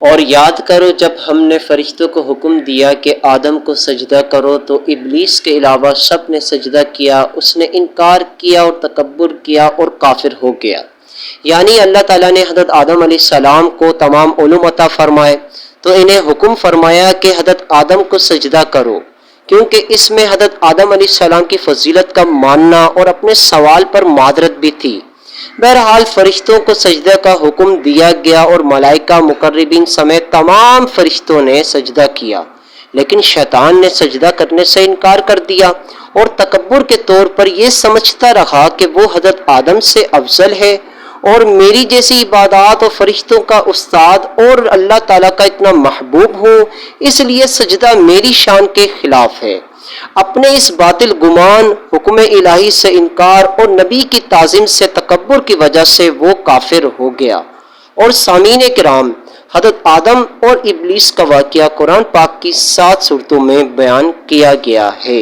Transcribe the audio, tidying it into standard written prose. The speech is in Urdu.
اور یاد کرو جب ہم نے فرشتوں کو حکم دیا کہ آدم کو سجدہ کرو تو ابلیس کے علاوہ سب نے سجدہ کیا، اس نے انکار کیا اور تکبر کیا اور کافر ہو گیا۔ یعنی اللہ تعالیٰ نے حضرت آدم علیہ السلام کو تمام علوم عطا فرمائے تو انہیں حکم فرمایا کہ حضرت آدم کو سجدہ کرو، کیونکہ اس میں حضرت آدم علیہ السلام کی فضیلت کا ماننا اور اپنے سوال پر معذرت بھی تھی۔ بہرحال فرشتوں کو سجدہ کا حکم دیا گیا اور ملائکہ مقربین سمیت تمام فرشتوں نے سجدہ کیا، لیکن شیطان نے سجدہ کرنے سے انکار کر دیا اور تکبر کے طور پر یہ سمجھتا رہا کہ وہ حضرت آدم سے افضل ہے اور میری جیسی عبادات اور فرشتوں کا استاد اور اللہ تعالیٰ کا اتنا محبوب ہوں، اس لیے سجدہ میری شان کے خلاف ہے۔ اپنے اس باطل گمان، حکم الہی سے انکار اور نبی کی تعظیم سے تکبر کی وجہ سے وہ کافر ہو گیا۔ اور سامعین کرام، حضرت آدم اور ابلیس کا واقعہ قرآن پاک کی 7 سورتوں میں بیان کیا گیا ہے۔